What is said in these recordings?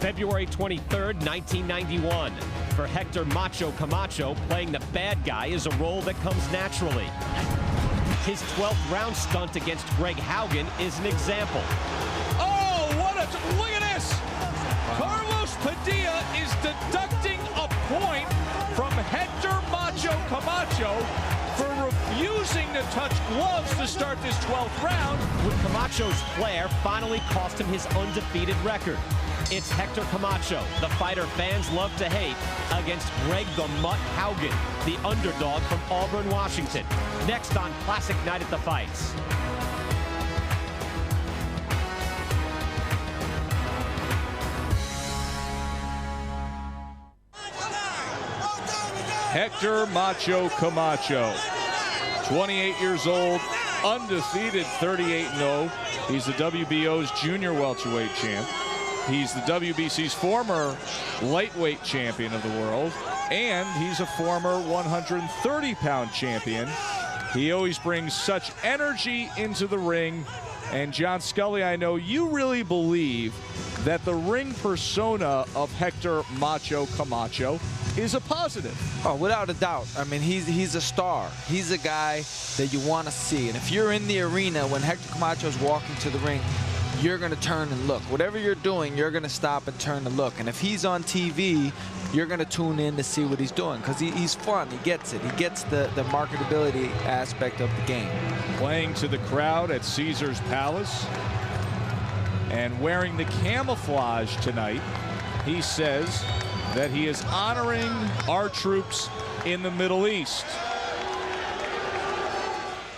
February 23rd, 1991. For Hector Macho Camacho, playing the bad guy is a role that comes naturally. His 12th round stunt against Greg Haugen is an example. Oh, look at this! Carlos Padilla is deducting a point from Hector Macho Camacho for refusing to touch gloves to start this 12th round. With Camacho's flair finally cost him his undefeated record. It's Hector Camacho, the fighter fans love to hate, against Greg the Mutt Haugen, the underdog from Auburn, Washington. Next on Classic Night at the Fights. Hector Macho Camacho, 28 years old, undefeated, 38-0. He's the WBO's junior welterweight champ. He's the WBC's former lightweight champion of the world, and he's a former 130-pound champion. He always brings such energy into the ring. And John Scully, I know you really believe that the ring persona of Hector Macho Camacho is a positive. Oh, without a doubt. I mean, he's a star. He's a guy that you want to see. And if you're in the arena when Hector Camacho is walking to the ring, you're going to turn and look. Whatever you're doing, you're going to stop and turn and look. And if he's on TV, you're going to tune in to see what he's doing because he's fun. He gets it. He gets the marketability aspect of the game. Playing to the crowd at Caesar's Palace and wearing the camouflage tonight, he says that he is honoring our troops in the Middle East.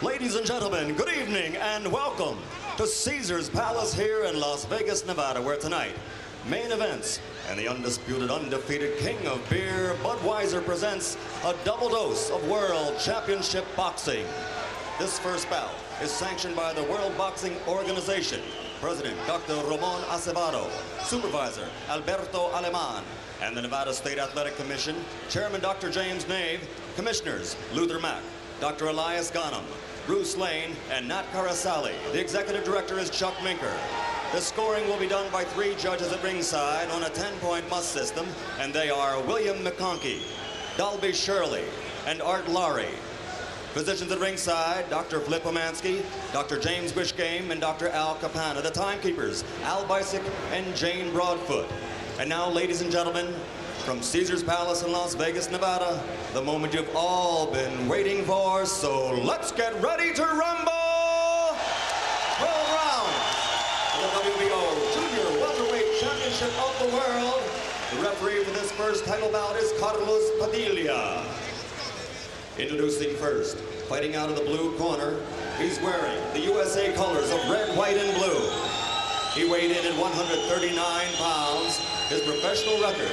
Ladies and gentlemen, good evening and welcome to Caesar's Palace here in Las Vegas, Nevada, where tonight, main events and the undisputed, undefeated king of beer, Budweiser, presents a double dose of World Championship Boxing. This first bout is sanctioned by the World Boxing Organization, President Dr. Ramon Acevedo, Supervisor Alberto Aleman, and the Nevada State Athletic Commission, Chairman Dr. James Nave, Commissioners Luther Mack, Dr. Elias Ghanem, Bruce Lane, and Nat Carasali. The Executive Director is Chuck Minker. The scoring will be done by 3 judges at ringside on a 10-point must system, and they are William McConkey, Dalby Shirley, and Art Laurie. Physicians at ringside, Dr. Flip Omansky, Dr. James Wishgame, and Dr. Al Capana. The timekeepers, Al Bisick and Jane Broadfoot. And now, ladies and gentlemen, from Caesar's Palace in Las Vegas, Nevada, the moment you've all been waiting for, so let's get ready to rumble! 12 rounds for the WBO Junior Welterweight Championship of the World. The referee for this first title bout is Carlos Padilla. Introducing first, fighting out of the blue corner, he's wearing the USA colors of red, white, and blue. He weighed in at 139 pounds. His professional record,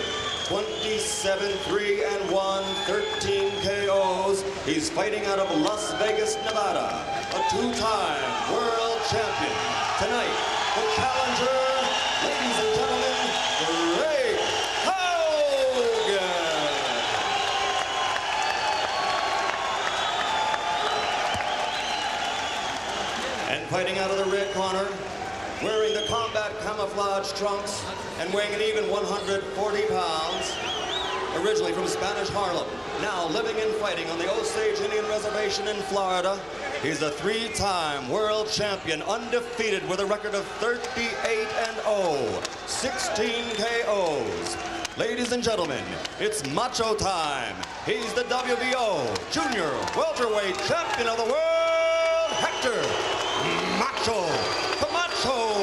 27-3-1, 13 KOs. He's fighting out of Las Vegas, Nevada, a 2-time world champion. Tonight, the challenger, ladies and gentlemen, Greg Haugen. And fighting out of the red corner, wearing the combat camouflage trunks and weighing an even 140 pounds, originally from Spanish Harlem, now living and fighting on the Osage Indian Reservation in Florida. He's a 3-time world champion, undefeated with a record of 38-0, 16 KOs. Ladies and gentlemen, it's macho time. He's the WBO Junior Welterweight Champion of the World, Hector Macho Camacho.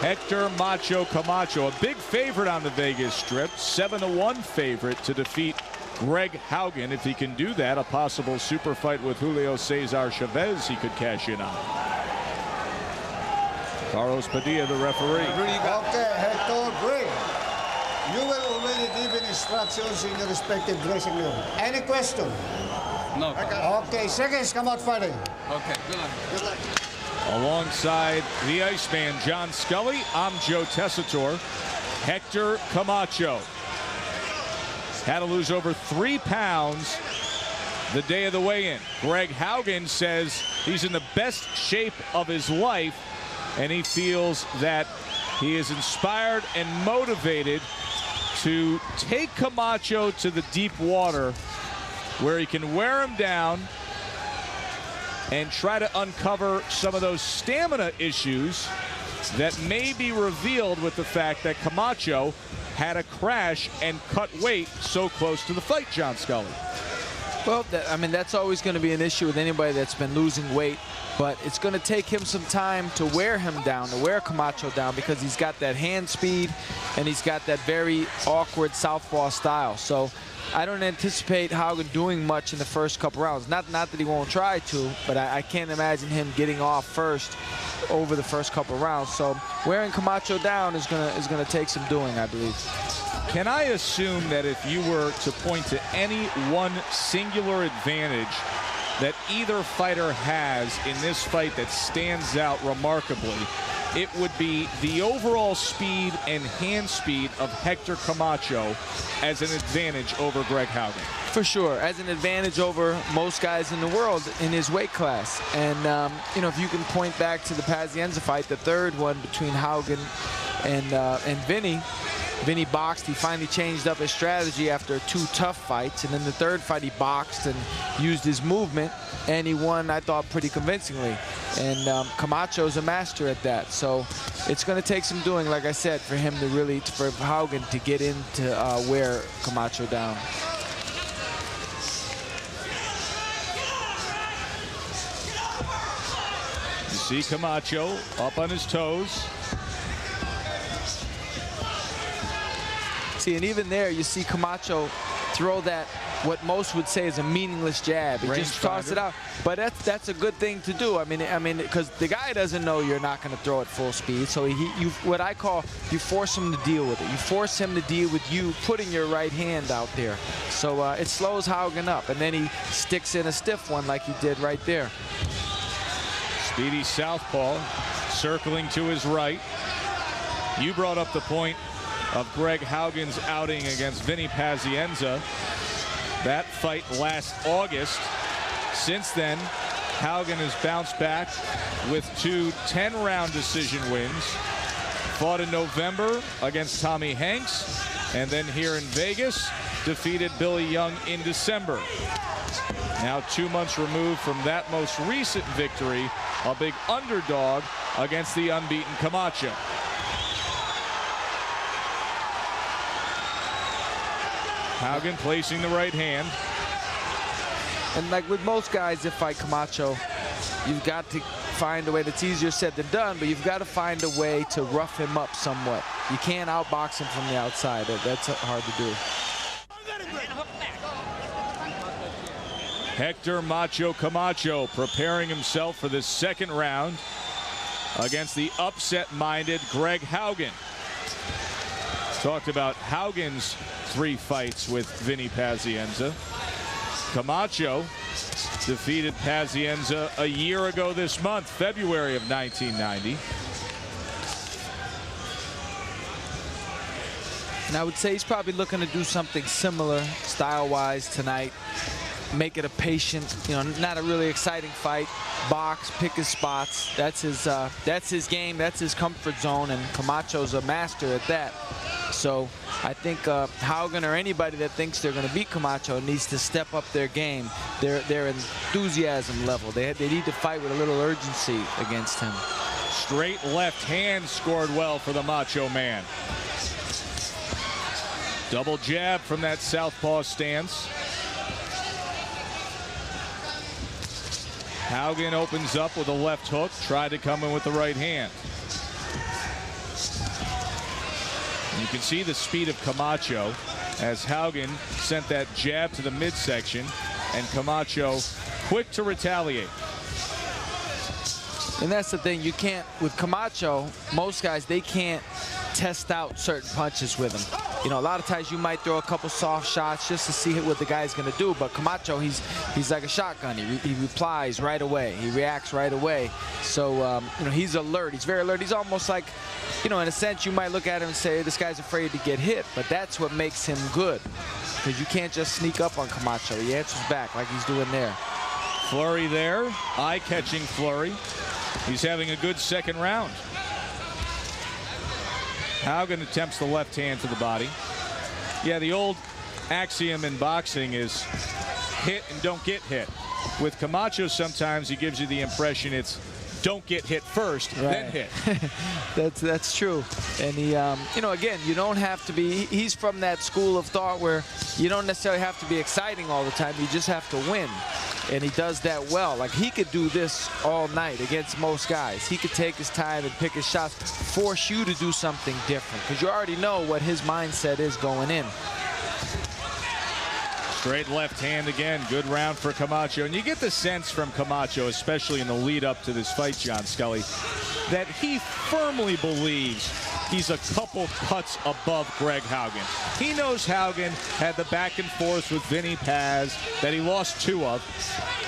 Hector Macho Camacho, a big favorite on the Vegas Strip, 7-1 favorite to defeat Greg Haugen. If he can do that, a possible super fight with Julio Cesar Chavez he could cash in on. Carlos Padilla, the referee. Okay, Hector, Greg, you were already given instructions in your respective dressing room. Any question? No. Okay, seconds, come out fighting. Okay, good luck. Good luck. Alongside the Iceman, John Scully, I'm Joe Tessitore. Hector Camacho had to lose over 3 pounds the day of the weigh-in. Greg Haugen says he's in the best shape of his life, and he feels that He is inspired and motivated to take Camacho to the deep water where he can wear him down and try to uncover some of those stamina issues that may be revealed with the fact that Camacho had a crash and cut weight so close to the fight, John Scully. Well, I mean, that's always going to be an issue with anybody that's been losing weight, but it's going to take him some time to wear him down, to wear Camacho down, because he's got that hand speed and he's got that very awkward southpaw style. So I don't anticipate Haugen doing much in the first couple rounds. Not that he won't try to, but I can't imagine him getting off first over the first couple rounds. So wearing Camacho down is gonna take some doing, I believe. Can I assume that if you were to point to any one singular advantage that either fighter has in this fight that stands out remarkably, it would be the overall speed and hand speed of Hector Camacho as an advantage over Greg Haugen? For sure, as an advantage over most guys in the world in his weight class. And, you know, if you can point back to the Pazienza fight, the third one between Haugen and Vinny. Vinny boxed. He finally changed up his strategy after 2 tough fights. And then the third fight, he boxed and used his movement. And he won, I thought, pretty convincingly. And Camacho's a master at that. So it's going to take some doing, like I said, for him to really, for Haugen to get into wear Camacho down. You see Camacho up on his toes. See, and even there, you see Camacho throw that, what most would say is a meaningless jab. He just tossed it out. But that's a good thing to do. I mean, because the guy doesn't know you're not going to throw at full speed. So what I call, you force him to deal with it. You force him to deal with you putting your right hand out there. So it slows Haugen up, and then he sticks in a stiff one like he did right there. Speedy southpaw, circling to his right. You brought up the point of Greg Haugen's outing against Vinny Pazienza. That fight last August. Since then, Haugen has bounced back with 2 10-round decision wins. Fought in November against Tommy Hanks, and then here in Vegas, defeated Billy Young in December. Now 2 months removed from that most recent victory, a big underdog against the unbeaten Camacho. Haugen placing the right hand. And like with most guys that fight Camacho, you've got to find a way. That's easier said than done, but you've got to find a way to rough him up somewhat. You can't outbox him from the outside. That's hard to do. Hector Macho Camacho preparing himself for this second round against the upset-minded Greg Haugen. Talked about Haugen's 3 fights with Vinny Pazienza. Camacho defeated Pazienza a year ago this month, February of 1990. And I would say he's probably looking to do something similar style-wise tonight. Make it a patient, you know, not a really exciting fight. Box, pick his spots. That's his game. That's his comfort zone, and Camacho's a master at that. So I think Haugen or anybody that thinks they're going to beat Camacho needs to step up their game, their enthusiasm level. They need to fight with a little urgency against him. Straight left hand scored well for the Macho Man. Double jab from that southpaw stance. Haugen opens up with a left hook, tried to come in with the right hand. You can see the speed of Camacho as Haugen sent that jab to the midsection, and Camacho quick to retaliate. And that's the thing, you can't, with Camacho, most guys, they can't test out certain punches with him. You know, a lot of times you might throw a couple soft shots just to see what the guy's going to do, but Camacho, he's like a shotgun. He replies right away. He reacts right away. So, you know, he's alert. He's very alert. He's almost like, you know, in a sense, you might look at him and say, this guy's afraid to get hit, but that's what makes him good, because you can't just sneak up on Camacho. He answers back like he's doing there. Flurry there, eye-catching flurry. He's having a good second round. Haugen attempts the left hand to the body. Yeah, the old axiom in boxing is hit and don't get hit. With Camacho, sometimes he gives you the impression it's don't get hit first, then hit. That's true. And he, you know, again, you don't have to be, he's from that school of thought where you don't necessarily have to be exciting all the time. You just have to win. And he does that well. Like, he could do this all night against most guys. He could take his time and pick his shots, force you to do something different, because you already know what his mindset is going in. Straight left hand again. Good round for Camacho. And you get the sense from Camacho, especially in the lead up to this fight, John Scully, that he firmly believes he's a couple cuts above Greg Haugen. He knows Haugen had the back and forth with Vinny Paz that he lost 2 of.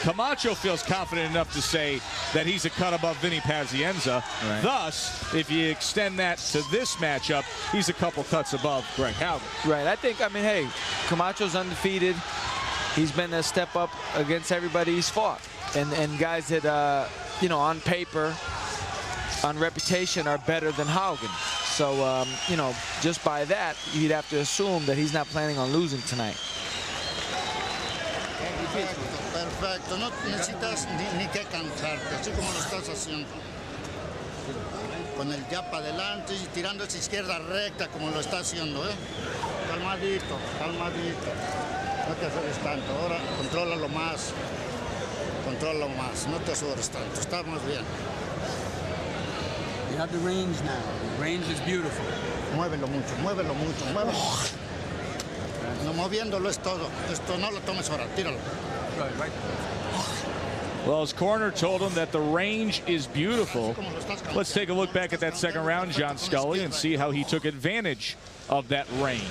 Camacho feels confident enough to say that he's a cut above Vinny Pazienza. Right. Thus, if you extend that to this matchup, he's a couple cuts above Greg Haugen. Right. I think, I mean, hey, Camacho's undefeated. He's been a step up against everybody he's fought. And guys that, you know, on paper, on reputation, are better than Haugen. So, you know, just by that, you'd have to assume that he's not planning on losing tonight. Perfecto, no necesitas ni que cansarte, así como lo estás haciendo. Con el jab para adelante y tirando esa izquierda recta como lo está haciendo, ¿eh? Calmadito, calmadito. No te aferres tanto, ahora contrólalo más. Contrólalo más, no te aferres tanto, estamos bien. You have the range now. The range is beautiful. Muévelo mucho, muévelo mucho, muévelo. No, moviéndolo es todo. Esto no lo tomes ahora, tíralo. Right. Well, his corner told him that the range is beautiful. Let's take a look back at that second round, John Scully, and see how he took advantage of that range.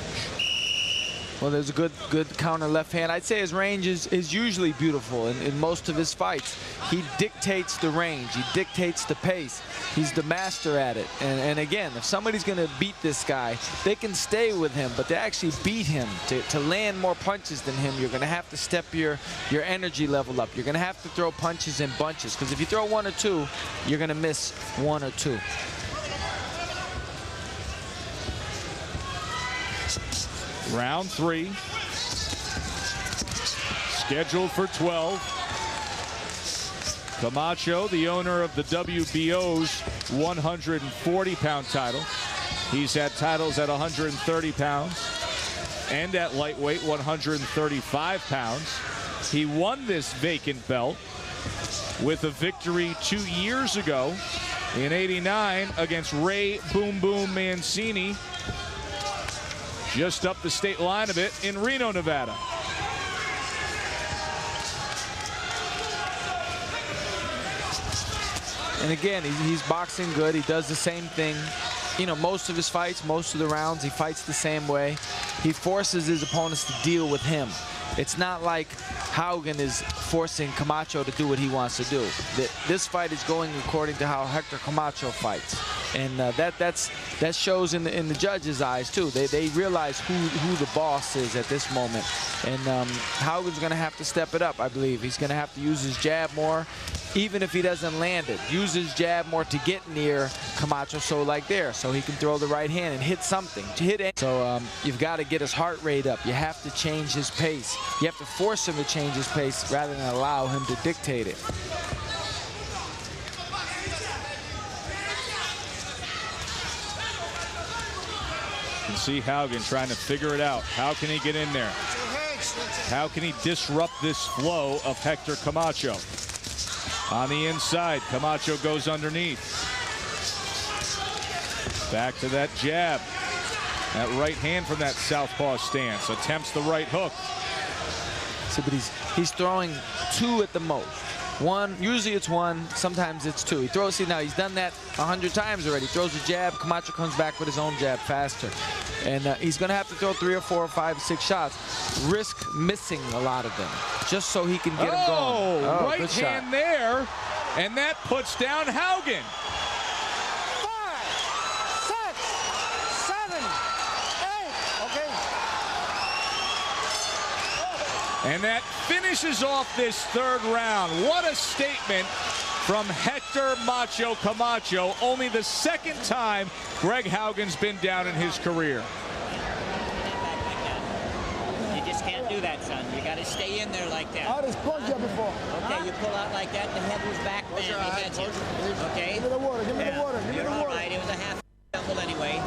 Well, there's a good counter left hand. I'd say his range is usually beautiful in most of his fights. He dictates the range. He dictates the pace. He's the master at it. And again, if somebody's going to beat this guy, they can stay with him. But to actually beat him, to land more punches than him, you're going to have to step your energy level up. You're going to have to throw punches in bunches. Because if you throw 1 or 2, you're going to miss 1 or 2. Round 3, scheduled for 12. Camacho, the owner of the WBO's 140-pound title. He's had titles at 130 pounds and at lightweight 135 pounds. He won this vacant belt with a victory 2 years ago in '89 against Ray Boom Boom Mancini, just up the state line of it in Reno, Nevada. And again, he's boxing good. He does the same thing. You know, most of his fights, most of the rounds, he fights the same way. He forces his opponents to deal with him. It's not like Haugen is forcing Camacho to do what he wants to do. This fight is going according to how Hector Camacho fights. And that shows in the judges' eyes, too. They realize who the boss is at this moment. And Haugen's going to have to step it up, I believe. He's going to have to use his jab more, even if he doesn't land it. Use his jab more to get near Camacho, so he can throw the right hand and hit something. So you've got to get his heart rate up. You have to change his pace. You have to force him to change his pace rather than allow him to dictate it. You can see Haugen trying to figure it out. How can he get in there? How can he disrupt this flow of Hector Camacho? On the inside, Camacho goes underneath. Back to that jab. That right hand from that southpaw stance. Attempts the right hook. So, but he's throwing 2 at the most. 1, usually it's 1, sometimes it's 2. He throws, see now he's done that 100 times already. Throws a jab, Camacho comes back with his own jab faster. And he's going to have to throw 3 or 4 or 5 or 6 shots. Risk missing a lot of them, just so he can get him going. Oh, right good hand shot there, and that puts down Haugen. 5, 6, 7, 8. Okay. And that finishes off this 3rd round. What a statement from Hector Macho Camacho. Only the second time Greg Haugen's been down in his career. You just can't do that, son. You got to stay in there like that. I just punched you before. Okay, you pull out like that, the head was back, bam, he heads you. Okay? Give me the water, give me the water, give me You're the all water. right. It was a half stumble anyway.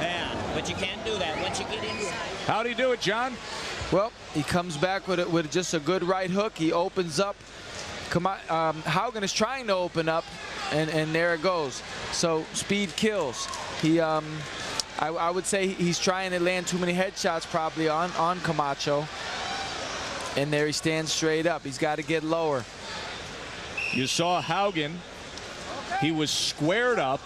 Yeah, but you can't do that once you get inside. How'd he do it, John? Well, he comes back with just a good right hook. He opens up. Haugen is trying to open up, and there it goes. So speed kills. He, I would say he's trying to land too many headshots probably on Camacho. And there he stands straight up. He's got to get lower. You saw Haugen. He was squared up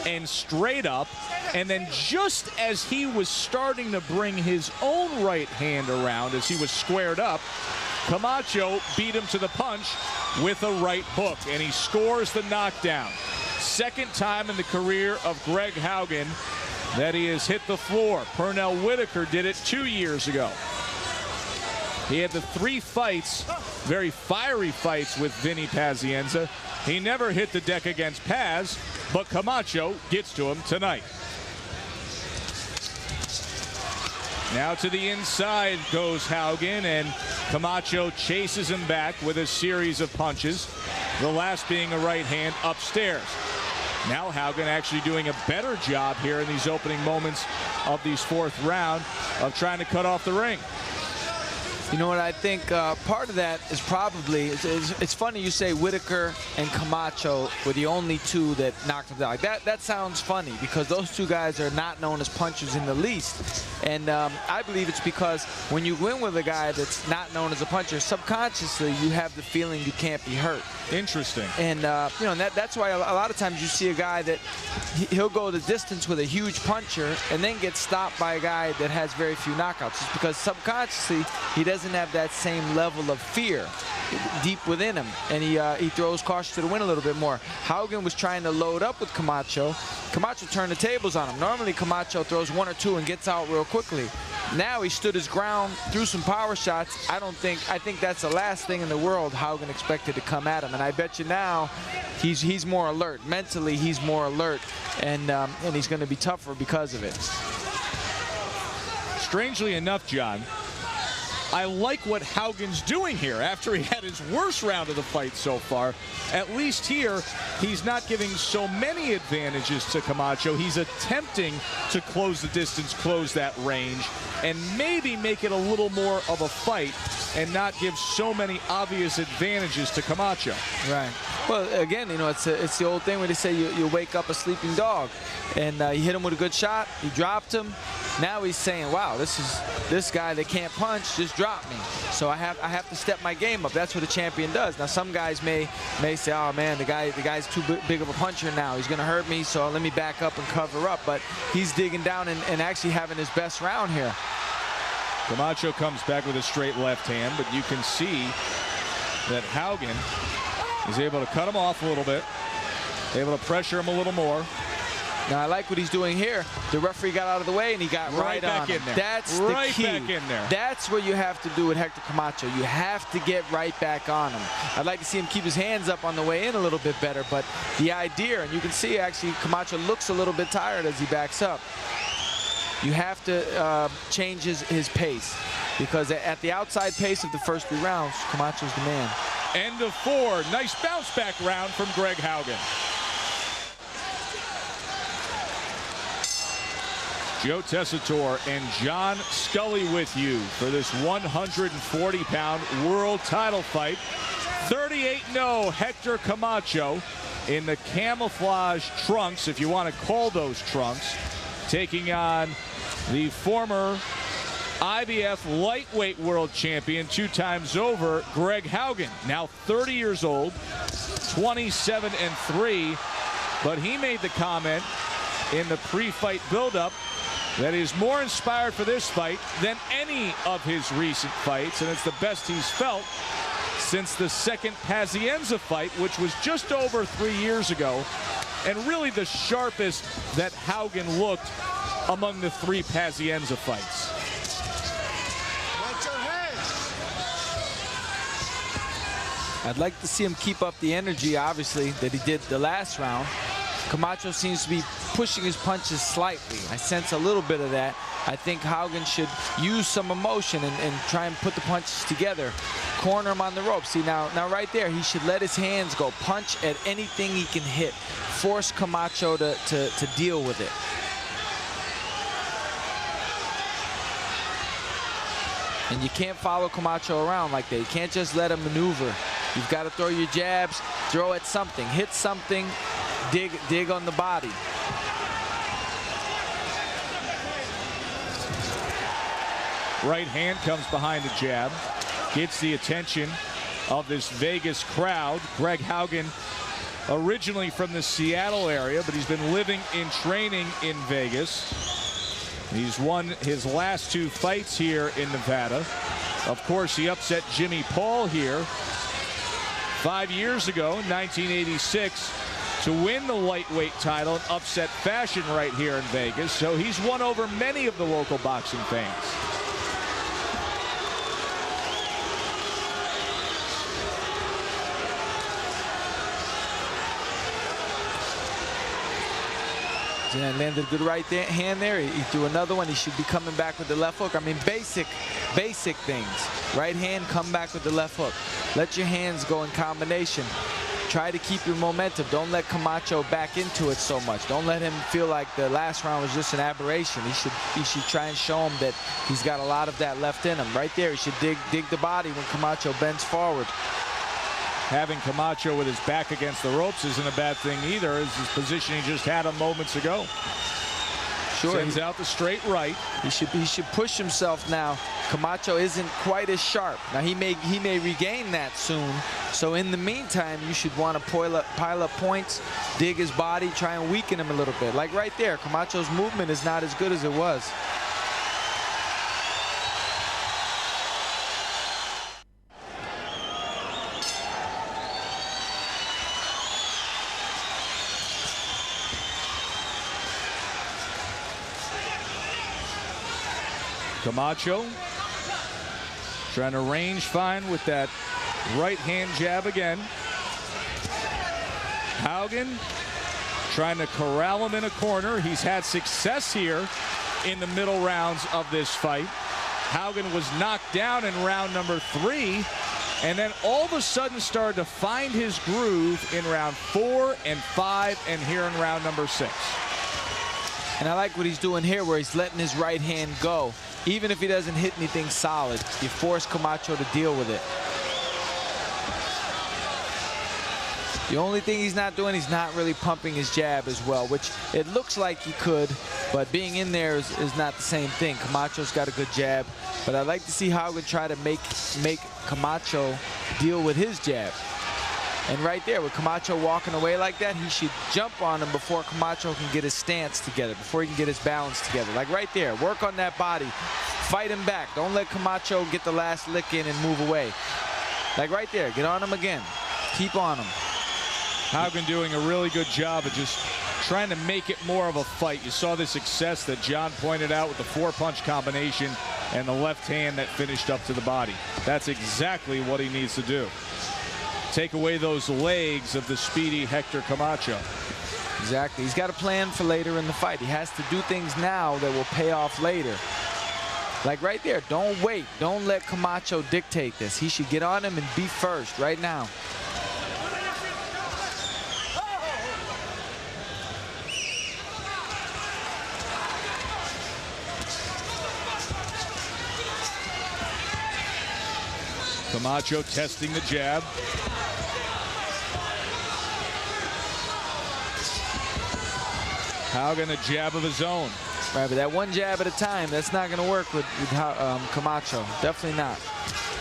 and straight up, and then just as he was starting to bring his own right hand around as he was squared up, Camacho beat him to the punch with a right hook, and he scores the knockdown. Second time in the career of Greg Haugen that he has hit the floor. Pernell Whitaker did it 2 years ago. He had the 3 fights, very fiery fights with Vinny Pazienza. He never hit the deck against Paz, but Camacho gets to him tonight. Now to the inside goes Haugen, and Camacho chases him back with a series of punches, the last being a right hand upstairs. Now Haugen actually doing a better job here in these opening moments of these 4th round of trying to cut off the ring. You know what, I think part of that is probably, it's funny you say Whitaker and Camacho were the only 2 that knocked him down. Like that sounds funny because those 2 guys are not known as punchers in the least. And I believe it's because when you win with a guy that's not known as a puncher, subconsciously you have the feeling you can't be hurt. Interesting. And you know, that's why a lot of times you see a guy that he'll go the distance with a huge puncher and then get stopped by a guy that has very few knockouts. It's because subconsciously he doesn't have that same level of fear deep within him, and he throws caution to the wind a little bit more. Haugen was trying to load up with Camacho. Camacho turned the tables on him. Normally Camacho throws 1 or 2 and gets out real quickly. Now he stood his ground, threw some power shots. I think that's the last thing in the world Haugen expected to come at him, and I bet you now he's more alert. Mentally he's more alert, and he's going to be tougher because of it. Strangely enough, John, I like what Haugen's doing here after he had his worst round of the fight so far. At least here, he's not giving so many advantages to Camacho. He's attempting to close the distance, close that range, and maybe make it a little more of a fight and not give so many obvious advantages to Camacho. Right. Well, again, you know, it's the old thing where they say you wake up a sleeping dog, and you hit him with a good shot, you dropped him. Now he's saying, wow, this guy that can't punch just dropped me. So I have to step my game up. That's what a champion does. Now some guys may say, oh man, the guy's too big of a puncher now. He's going to hurt me, so let me back up and cover up. But he's digging down and actually having his best round here. Camacho comes back with a straight left hand, but you can see that Haugen is able to cut him off a little bit, able to pressure him a little more. Now I like what he's doing here. The referee got out of the way and he got right on back him. in there. That's right the key. back in there. That's what you have to do with Hector Camacho. You have to get right back on him. I'd like to see him keep his hands up on the way in a little bit better, but the idea, and you can see actually Camacho looks a little bit tired as he backs up. You have to change his pace, because at the outside pace of the first 3 rounds, Camacho's the man. End of 4. Nice bounce back round from Greg Haugen. Joe Tessitore and John Scully with you for this 140-pound world title fight. 38-0 Hector Camacho in the camouflage trunks, if you want to call those trunks, taking on the former IBF lightweight world champion 2 times over, Greg Haugen, now 30 years old, 27-3, but he made the comment in the pre-fight buildup that he's more inspired for this fight than any of his recent fights, and it's the best he's felt since the second Pazienza fight, which was just over 3 years ago, and really the sharpest that Haugen looked among the 3 Pazienza fights. I'd like to see him keep up the energy, obviously, that he did the last round. Camacho seems to be pushing his punches slightly. I sense a little bit of that. I think Haugen should use some emotion and try and put the punches together. Corner him on the rope. See, now right there, he should let his hands go. Punch at anything he can hit. Force Camacho to deal with it. And you can't follow Camacho around like that. You can't just let him maneuver. You've got to throw your jabs, throw at something, hit something, dig on the body. Right hand comes behind the jab, gets the attention of this Vegas crowd. Greg Haugen, originally from the Seattle area, but he's been living and training in Vegas. He's won his last 2 fights here in Nevada. Of course, he upset Jimmy Paul here 5 years ago in 1986 to win the lightweight title in upset fashion right here in Vegas. So he's won over many of the local boxing fans. And landed a good right hand there. He threw another one. He should be coming back with the left hook. I mean, basic things. Right hand, come back with the left hook. Let your hands go in combination. Try to keep your momentum. Don't let Camacho back into it so much. Don't let him feel like the last round was just an aberration. He should try and show him that he's got a lot of that left in him. Right there, he should dig the body when Camacho bends forward. Having Camacho with his back against the ropes isn't a bad thing either, as his position he just had him moments ago. Sure. Sends out the straight right. He should push himself now. Camacho isn't quite as sharp. Now he may regain that soon. So in the meantime, you should want to pile up points, dig his body, try and weaken him a little bit. Like right there, Camacho's movement is not as good as it was. Camacho trying to range fine with that right hand jab again. Haugen trying to corral him in a corner. He's had success here in the middle rounds of this fight. Haugen was knocked down in round number 3 and then all of a sudden started to find his groove in round 4 and 5 and here in round number 6. And I like what he's doing here where he's letting his right hand go. Even if he doesn't hit anything solid, you force Camacho to deal with it. The only thing he's not doing, he's not really pumping his jab as well, which it looks like he could, but being in there is not the same thing. Camacho's got a good jab, but I'd like to see Haugen try to make Camacho deal with his jab. And right there, with Camacho walking away like that, he should jump on him before Camacho can get his stance together, before he can get his balance together. Like right there, work on that body. Fight him back. Don't let Camacho get the last lick in and move away. Like right there, get on him again. Keep on him. Haugen doing a really good job of just trying to make it more of a fight. You saw the success that John pointed out with the 4-punch combination and the left hand that finished up to the body. That's exactly what he needs to do. Take away those legs of the speedy Hector Camacho. Exactly. He's got a plan for later in the fight. He has to do things now that will pay off later. Like right there, don't wait. Don't let Camacho dictate this. He should get on him and be first right now. Camacho testing the jab. Haugen a jab of his own. Right, but that one jab at a time, that's not going to work with Camacho. Definitely not.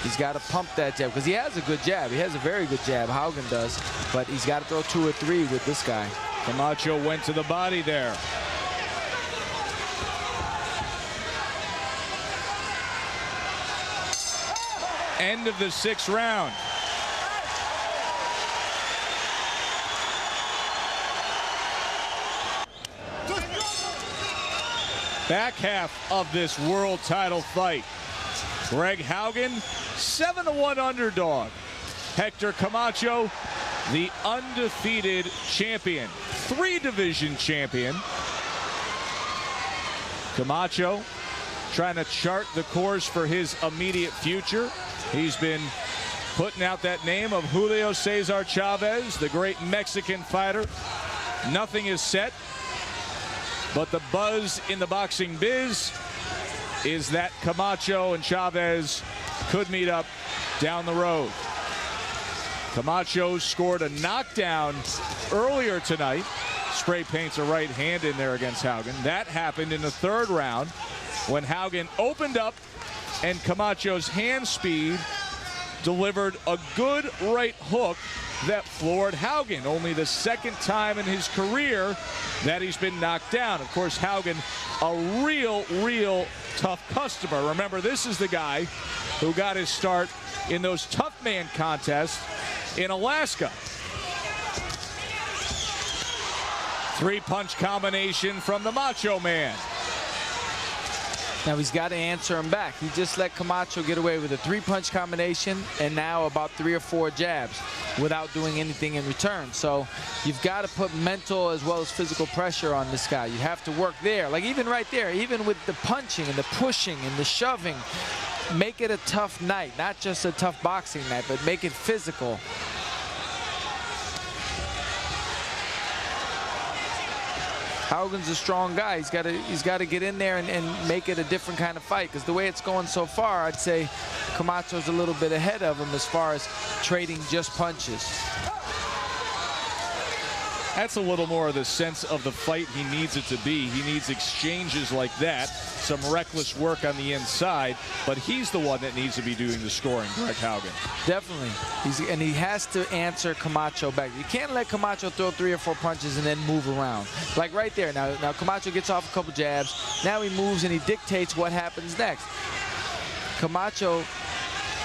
He's got to pump that jab because he has a good jab. He has a very good jab, Haugen does, but he's got to throw 2 or 3 with this guy. Camacho went to the body there. End of the 6th round. Back half of this world title fight. Greg Haugen, 7-1 underdog. Hector Camacho, the undefeated champion, 3-division champion. Camacho trying to chart the course for his immediate future. He's been putting out that name of Julio Cesar Chavez, the great Mexican fighter. Nothing is set, but the buzz in the boxing biz is that Camacho and Chavez could meet up down the road. Camacho scored a knockdown earlier tonight. Spray paints a right hand in there against Haugen. That happened in the 3rd round when Haugen opened up and Camacho's hand speed delivered a good right hook that floored Haugen. Only the 2nd time in his career that he's been knocked down. Of course, Haugen, a real tough customer. Remember, this is the guy who got his start in those tough man contests in Alaska. 3-punch combination from the Macho Man. Now he's got to answer him back. He just let Camacho get away with a 3-punch combination and now about 3 or 4 jabs without doing anything in return. So you've got to put mental as well as physical pressure on this guy. You have to work there. Like even right there, even with the punching and the pushing and the shoving, make it a tough night, not just a tough boxing night, but make it physical. Haugen's a strong guy. He's got to get in there and make it a different kind of fight, because the way it's going so far, I'd say Camacho's a little bit ahead of him as far as trading just punches. That's a little more of the sense of the fight he needs it to be. He needs exchanges like that, some reckless work on the inside, but he's the one that needs to be doing the scoring, Greg Haugen. Definitely. And he has to answer Camacho back. You can't let Camacho throw 3 or 4 punches and then move around. Like right there. Now Camacho gets off a couple jabs. Now he moves and he dictates what happens next. Camacho,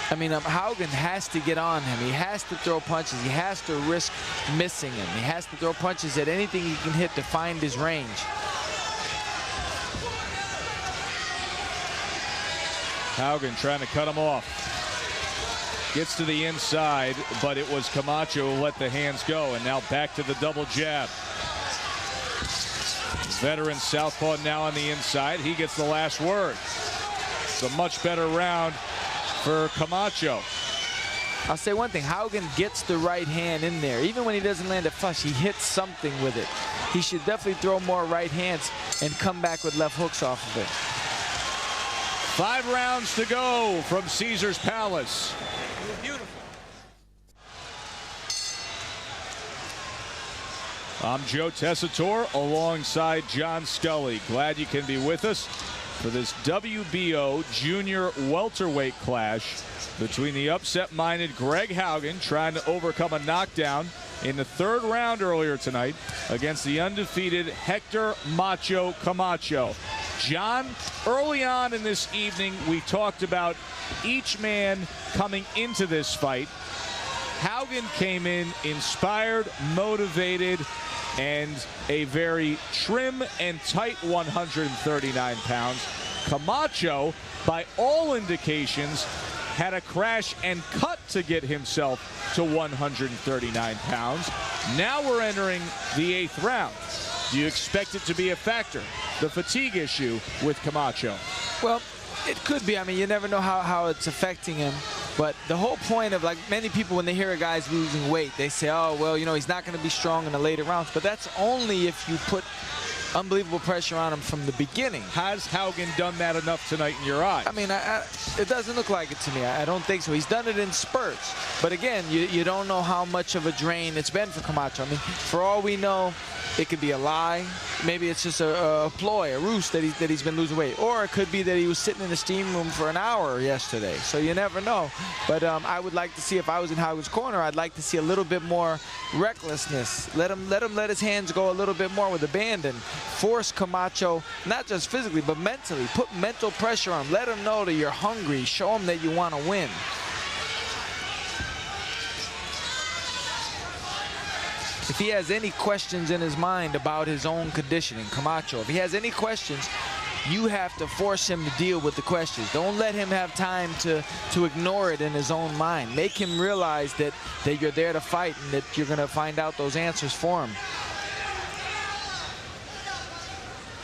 Haugen has to get on him. He has to throw punches. He has to risk missing him. He has to throw punches at anything he can hit to find his range. Haugen trying to cut him off. Gets to the inside, but it was Camacho who let the hands go, and now back to the double jab. Veteran southpaw now on the inside. He gets the last word. It's a much better round for Camacho. I'll say one thing, Haugen gets the right hand in there. Even when he doesn't land a flush, he hits something with it. He should definitely throw more right hands and come back with left hooks off of it. 5 rounds to go from Caesar's Palace. Beautiful. I'm Joe Tessitore alongside John Scully. Glad you can be with us for this WBO junior welterweight clash between the upset-minded Greg Haugen, trying to overcome a knockdown in the 3rd round earlier tonight, against the undefeated Hector Macho Camacho. John, early on in this evening, we talked about each man coming into this fight. Haugen came in inspired, motivated, and a very trim and tight 139 pounds. Camacho, by all indications, had a crash and cut to get himself to 139 pounds. Now we're entering the 8th round. Do you expect it to be a factor, the fatigue issue with Camacho? Well, it could be. You never know how it's affecting him. But the whole point of, like, many people, when they hear a guy's losing weight, they say, oh, well, he's not going to be strong in the later rounds. But that's only if you put unbelievable pressure on him from the beginning. Has Haugen done that enough tonight in your eyes? It doesn't look like it to me. I don't think so. He's done it in spurts. But again, you don't know how much of a drain it's been for Camacho. For all we know, it could be a lie. Maybe it's just a ploy, a ruse that he's been losing weight. Or it could be that he was sitting in the steam room for an hour yesterday. So you never know. But I would like to see, if I was in Haugen's corner, I'd like to see a little bit more recklessness. Let him let his hands go a little bit more with abandon. Force Camacho, not just physically, but mentally. Put mental pressure on him. Let him know that you're hungry. Show him that you want to win. If he has any questions in his mind about his own conditioning, Camacho, if he has any questions, you have to force him to deal with the questions. Don't let him have time to ignore it in his own mind. Make him realize that you're there to fight and that you're going to find out those answers for him.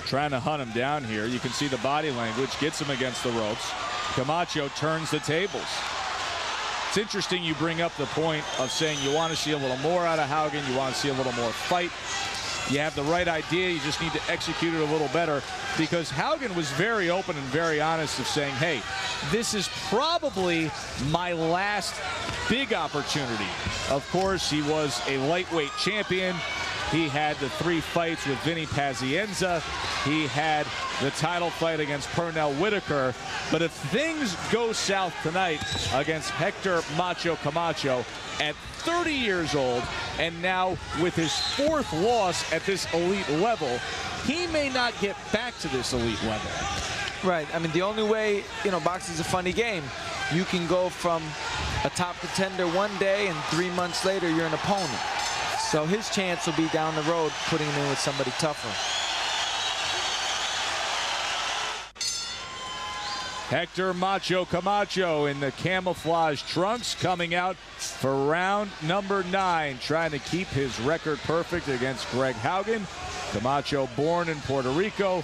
Trying to hunt him down here. You can see the body language, gets him against the ropes. Camacho turns the tables. It's interesting you bring up the point of saying you want to see a little more out of Haugen, you want to see a little more fight. You have the right idea, you just need to execute it a little better, because Haugen was very open and very honest of saying, hey, this is probably my last big opportunity. Of course, he was a lightweight champion. He had the 3 fights with Vinny Pazienza. He had the title fight against Pernell Whitaker. But if things go south tonight against Hector Macho Camacho at 30 years old, and now with his 4th loss at this elite level, he may not get back to this elite level. Right. I mean, the only way, you know, boxing's a funny game. You can go from a top contender one day and 3 months later you're an opponent. So his chance will be down the road, putting him in with somebody tougher. Hector Macho Camacho in the camouflage trunks coming out for round number 9, trying to keep his record perfect against Greg Haugen. Camacho, born in Puerto Rico,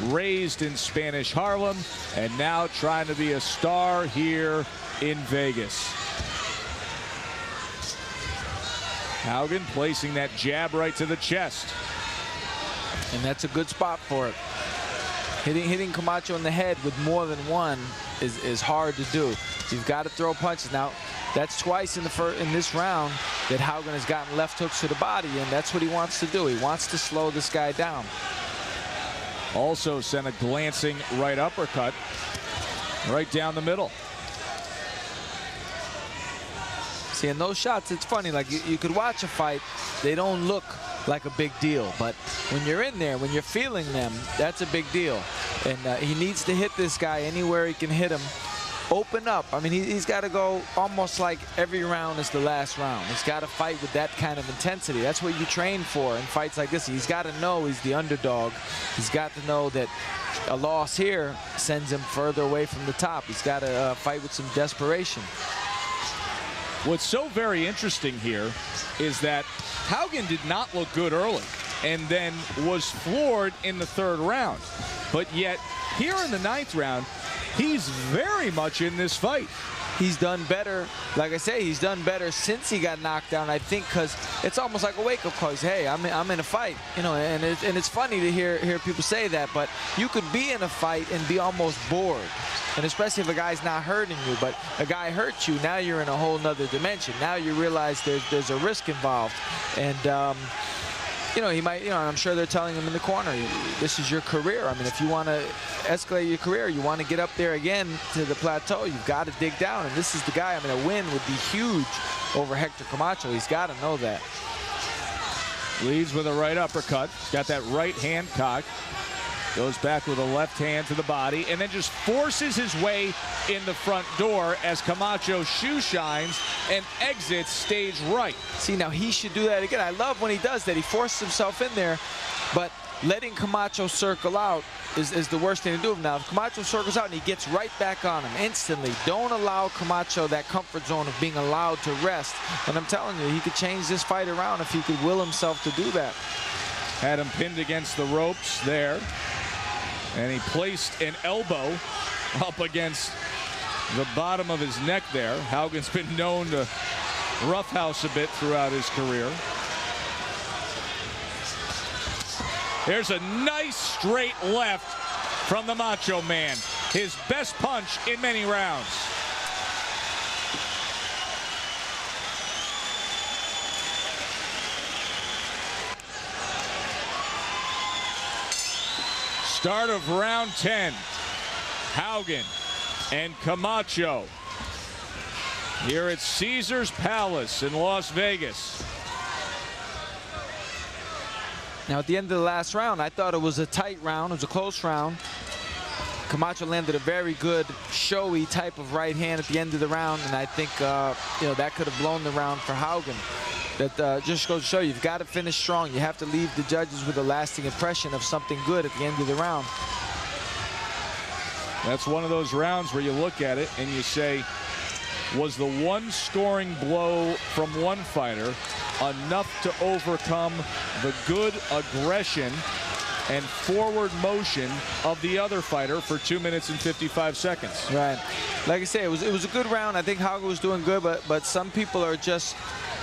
raised in Spanish Harlem, and now trying to be a star here in Vegas. Haugen placing that jab right to the chest. And that's a good spot for it. Hitting Camacho in the head with more than one is hard to do. You've got to throw punches. Now, that's twice in this round that Haugen has gotten left hooks to the body, and that's what he wants to do. He wants to slow this guy down. Also sent a glancing right uppercut right down the middle. See, in those shots, it's funny. Like, you could watch a fight, they don't look like a big deal. But when you're in there, when you're feeling them, that's a big deal. And he needs to hit this guy anywhere he can hit him. Open up. I mean, he's got to go almost like every round is the last round. He's got to fight with that kind of intensity. That's what you train for in fights like this. He's got to know he's the underdog. He's got to know that a loss here sends him further away from the top. He's got to fight with some desperation. What's so very interesting here is that Haugen did not look good early and then was floored in the 3rd round. But yet, here in the 9th round, he's very much in this fight. He's done better. Like I say, he's done better since he got knocked down, I think, because it's almost like a wake-up call. Hey, I'm in a fight, you know, and it's funny to hear people say that, but you could be in a fight and be almost bored. And especially if a guy's not hurting you, but a guy hurts you, now you're in a whole nother dimension. Now you realize there's a risk involved. And, you know, he might, you know, I'm sure they're telling him in the corner, this is your career. I mean, if you want to escalate your career, you want to get up there again to the plateau, you've got to dig down. And this is the guy, I mean, a win would be huge over Hector Camacho. He's got to know that. Leads with a right uppercut. He's got that right hand cocked. Goes back with a left hand to the body and then just forces his way in the front door as Camacho shoe shines and exits stage right. See, now he should do that again. I love when he does that. He forces himself in there, but letting Camacho circle out is the worst thing to do. Now, if Camacho circles out and he gets right back on him instantly, don't allow Camacho that comfort zone of being allowed to rest. And I'm telling you, he could change this fight around if he could will himself to do that. Had him pinned against the ropes there. And he placed an elbow up against the bottom of his neck there. Haugen's been known to roughhouse a bit throughout his career. There's a nice straight left from the Macho Man. His best punch in many rounds. Start of round 10. Haugen and Camacho here at Caesars Palace in Las Vegas. Now, at the end of the last round, I thought it was a tight round. It was a close round. Camacho landed a very good, showy type of right hand at the end of the round, and I think you know, that could have blown the round for Haugen. That just goes to show you've got to finish strong. You have to leave the judges with a lasting impression of something good at the end of the round. That's one of those rounds where you look at it and you say, was the one scoring blow from one fighter enough to overcome the good aggression and forward motion of the other fighter for 2 minutes and 55 seconds? Right. Like I say, it was a good round. I think Haugen was doing good, but some people are just,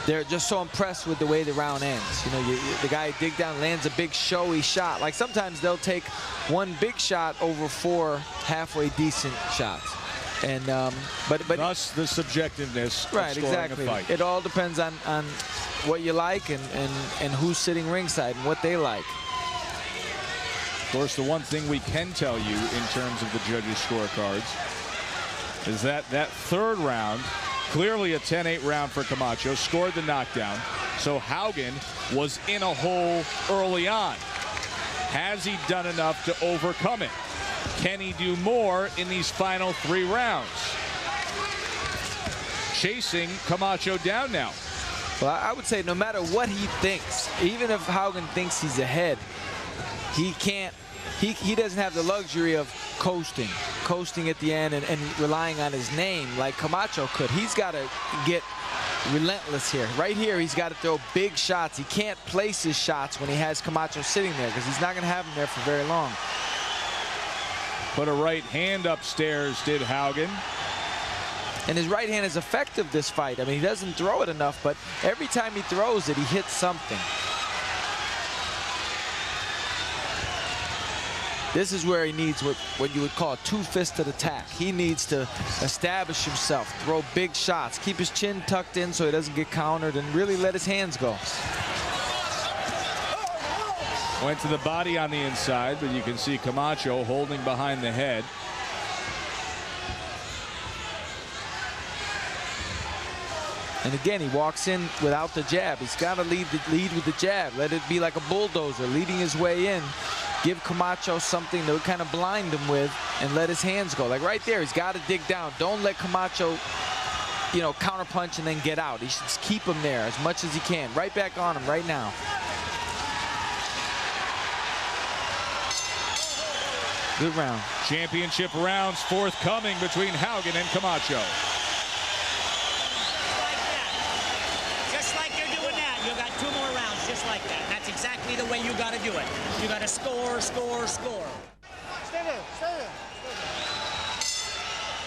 they're just so impressed with the way the round ends. You know, the guy dig down, lands a big showy shot. Like sometimes they'll take one big shot over 4 halfway decent shots. And but thus the subjectiveness right, of scoring exactly. a fight. It all depends on what you like and who's sitting ringside and what they like. Of course, the one thing we can tell you in terms of the judges' scorecards is that third round, clearly a 10-8 round for Camacho, scored the knockdown. So Haugen was in a hole early on. Has he done enough to overcome it? Can he do more in these final 3 rounds? Chasing Camacho down now. Well, I would say no matter what he thinks, even if Haugen thinks he's ahead, he can't. He doesn't have the luxury of coasting at the end and relying on his name like Camacho could. He's got to get relentless here. Right here, he's got to throw big shots. He can't place his shots when he has Camacho sitting there because he's not going to have him there for very long. Put a right hand upstairs, did Haugen. And his right hand is effective this fight. I mean, he doesn't throw it enough, but every time he throws it, he hits something. This is where he needs what you would call a two-fisted attack. He needs to establish himself, throw big shots, keep his chin tucked in so he doesn't get countered, and really let his hands go. Went to the body on the inside, but you can see Camacho holding behind the head. And again, he walks in without the jab. He's got to lead with the jab. Let it be like a bulldozer leading his way in. Give Camacho something to kind of blind him with and let his hands go. Like right there, he's got to dig down. Don't let Camacho, you know, counterpunch and then get out. He should just keep him there as much as he can. Right back on him right now. Good round. Championship rounds forthcoming between Haugen and Camacho. Just like you're doing that. You got 2 more rounds just like that. That's exactly the way you got to do it. You got to score, score, score. Stay there, stay there.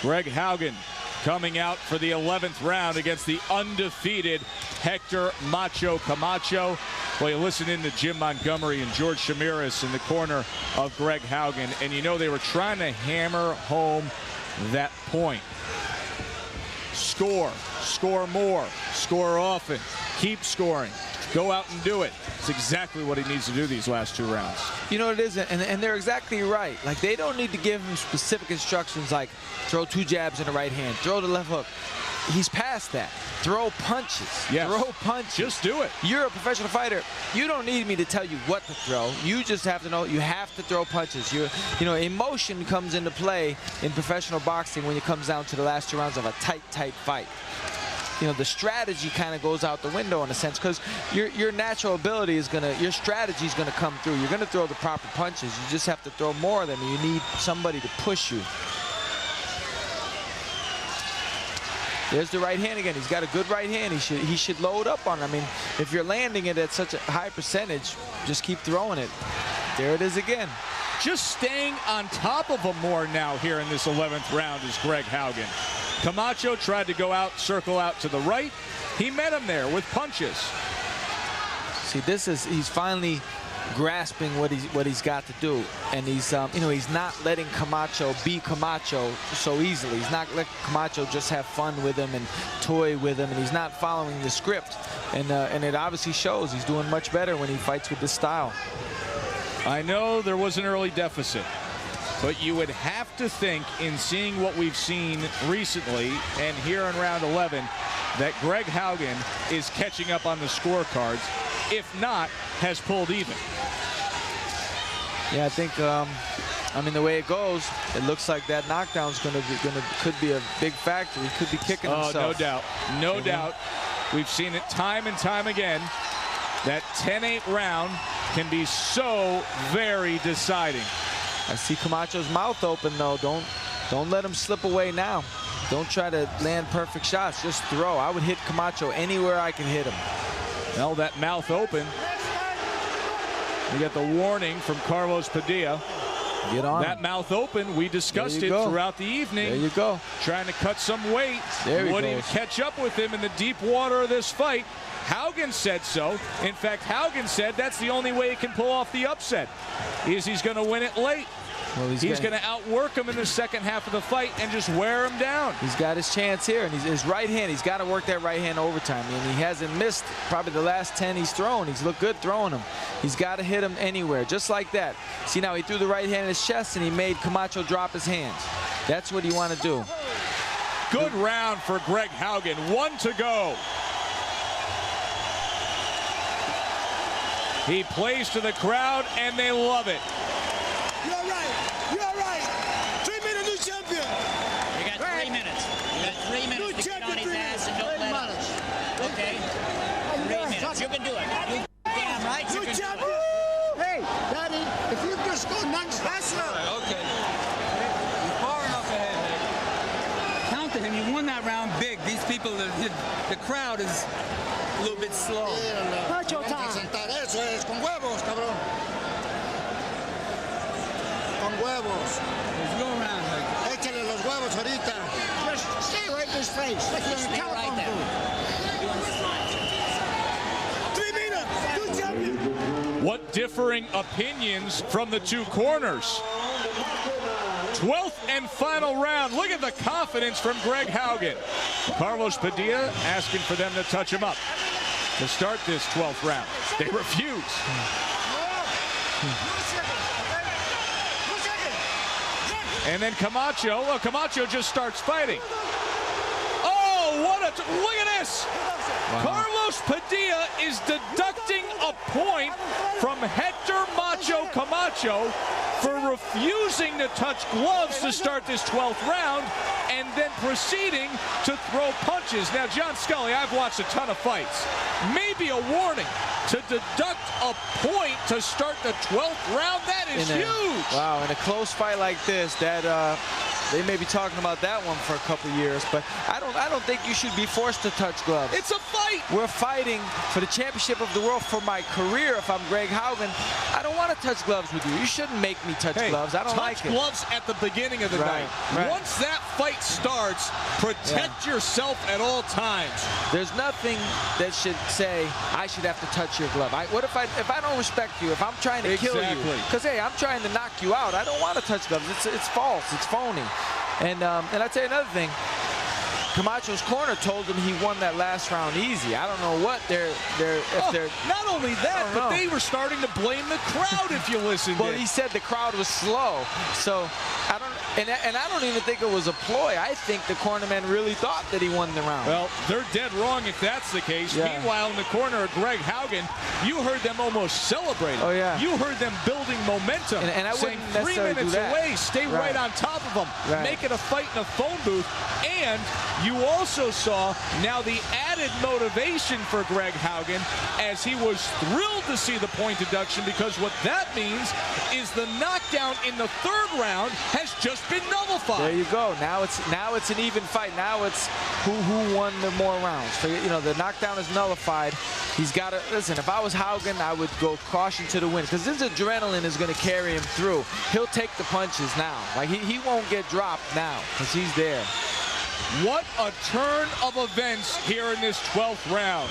Greg Haugen coming out for the 11th round against the undefeated Hector Macho Camacho. Well, you listen in to Jim Montgomery and George Shamiris in the corner of Greg Haugen, and you know they were trying to hammer home that point. Score, score more, score often, keep scoring, go out and do it. It's exactly what he needs to do these last 2 rounds. You know what it is, and they're exactly right. Like, they don't need to give him specific instructions like throw 2 jabs in the right hand, throw the left hook. He's past that. Throw punches. Yes. Throw punches. Just do it. You're a professional fighter. You don't need me to tell you what to throw. You just have to know you have to throw punches. You know, emotion comes into play in professional boxing when it comes down to the last 2 rounds of a tight fight. You know, the strategy kind of goes out the window in a sense because your natural ability is your strategy is gonna come through. You're gonna throw the proper punches. You just have to throw more of them. You need somebody to push you. There's the right hand again. He's got a good right hand. He should load up on it. I mean, if you're landing it at such a high percentage, just keep throwing it. There it is again. Just staying on top of him more now here in this 11th round is Greg Haugen. Camacho tried to go out, circle out to the right. He met him there with punches. See, he's finally grasping what he's got to do, and he's you know, he's not letting Camacho be Camacho so easily. He's not letting Camacho just have fun with him and toy with him, and he's not following the script, and it obviously shows. He's doing much better when he fights with this style. I know there was an early deficit, but you would have to think, in seeing what we've seen recently and here in round 11, that Greg Haugen is catching up on the scorecards, if not, has pulled even. Yeah, I think, I mean, the way it goes, it looks like that knockdown's could be a big factor. He could be kicking himself. Oh, no doubt, no doubt. We've seen it time and time again. That 10-8 round can be so very deciding. I see Camacho's mouth open, though. Don't Don't let him slip away now. Don't try to land perfect shots. Just throw. I would hit Camacho anywhere I can hit him. Well, that mouth open. You get the warning from Carlos Padilla. Get on that him. Mouth open. We discussed it throughout the evening. There you go. Trying to cut some weight. There he Wouldn't goes. even catch up with him in the deep water of this fight. Haugen said so. In fact, Haugen said that's the only way he can pull off the upset, is he's going to win it late. Well, he's going to outwork him in the second half of the fight and just wear him down. He's got his chance here, and his right hand, he's got to work that right hand overtime. And he hasn't missed probably the last 10 he's thrown. He's looked good throwing them. He's got to hit him anywhere, just like that. See, now he threw the right hand in his chest, and he made Camacho drop his hands. That's what you want to do. Good round for Greg Haugen. 1 to go. He plays to the crowd, and they love it. You're right. You're right. 3-minute new champion. You got 3 minutes. You got 3 minutes to get on his ass and don't let him. Okay? 3 minutes. You can do it. You damn right you can do it. Hey, Daddy, if you just go non-stop. Okay. You're far enough ahead, man. Count to him. You won that round big. These people, the crowd is a little bit slow. Eso es, con huevos, cabrón. Con huevos. Go around, like. Échale los huevos ahorita. Just stay right in his face. Stay right there. 3 minutes. New champion. What differing opinions from the two corners. 12th and final round. Look at the confidence from Greg Haugen. Carlos Padilla asking for them to touch him up to start this 12th round. They refuse. And then Camacho, well, Camacho just starts fighting. Oh, look at this. Wow. Carlos Padilla is deducting a point from Hector Macho Camacho for refusing to touch gloves to start this 12th round and then proceeding to throw punches. Now, John Scully, I've watched a ton of fights. Maybe a warning to deduct a point to start the 12th round. That is huge. Wow, in a close fight like this, that they may be talking about that one for a couple years, but I don't think you should be forced to touch gloves. It's a fight. We're fighting for the championship of the world. For my career, if I'm Greg Haugen, I don't want to touch gloves with you. You shouldn't make me touch gloves. I don't like it. Touch gloves at the beginning of the night. Right. Once that fight starts, protect yourself at all times. There's nothing that should say I should have to touch your glove. What if I don't respect you? If I'm trying to kill you? Because hey, I'm trying to knock you out. I don't want to touch gloves. It's false. It's phony. And I tell you another thing. Camacho's corner told him he won that last round easy. I don't know what they're not only that, but they were starting to blame the crowd if you listen. Well, he said the crowd was slow, so I don't. And I don't even think it was a ploy. I think the cornerman really thought that he won the round. Well, they're dead wrong if that's the case. Yeah. Meanwhile, in the corner of Greg Haugen, you heard them almost celebrating. Oh, yeah. You heard them building momentum. And I saying wouldn't 3 minutes away, stay right on top of them. Right. Make it a fight in a phone booth. And you also saw now the added motivation for Greg Haugen as he was thrilled to see the point deduction, because what that means is the knockdown in the 3rd round has just been nullified. There you go. Now it's an even fight. Now it's who won the more rounds. So, you know, the knockdown is nullified. He's got to listen. If I was Haugen, I would go caution to the wind, because this adrenaline is going to carry him through. He'll take the punches now. Like he won't get dropped now because he's there. What a turn of events here in this 12th round.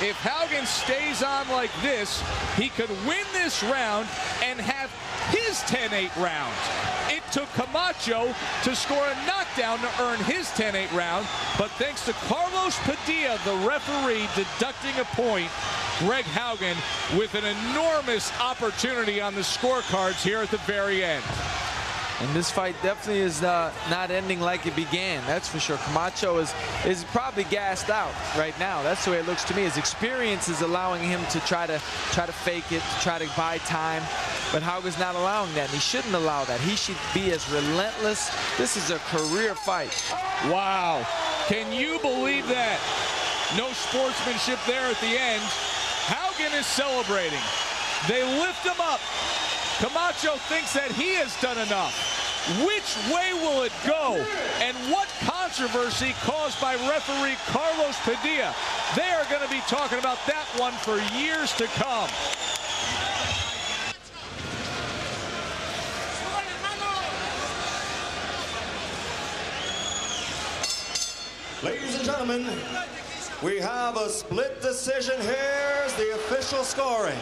If Haugen stays on like this, he could win this round and have his 10-8 round. It took Camacho to score a knockdown to earn his 10-8 round, but thanks to Carlos Padilla, the referee, deducting a point, Greg Haugen with an enormous opportunity on the scorecards here at the very end. And this fight definitely is not ending like it began. That's for sure. Camacho is probably gassed out right now. That's the way it looks to me. His experience is allowing him to try to fake it, to try to buy time. But Haugen's not allowing that, and he shouldn't allow that. He should be as relentless. This is a career fight. Wow. Can you believe that? No sportsmanship there at the end. Haugen is celebrating. They lift him up. Camacho thinks that he has done enough. Which way will it go? And what controversy caused by referee Carlos Padilla? They are going to be talking about that one for years to come. Ladies and gentlemen, we have a split decision. Here's the official scoring.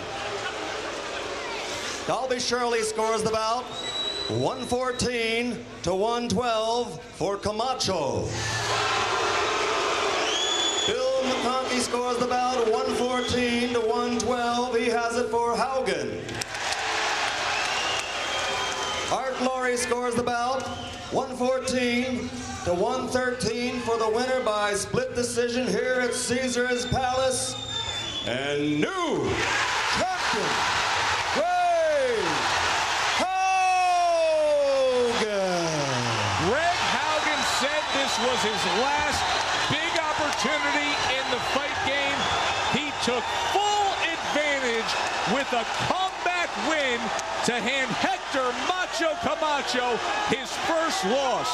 Colby Shirley scores the bout 114 to 112 for Camacho. Bill McConkey scores the bout 114 to 112. He has it for Haugen. Art Laurie scores the bout 114 to 113 for the winner by split decision here at Caesars Palace. And new champion, Greg Haugen. Greg Haugen said this was his last big opportunity in the fight game. He took full advantage with a comeback win to hand Hector Macho Camacho his first loss.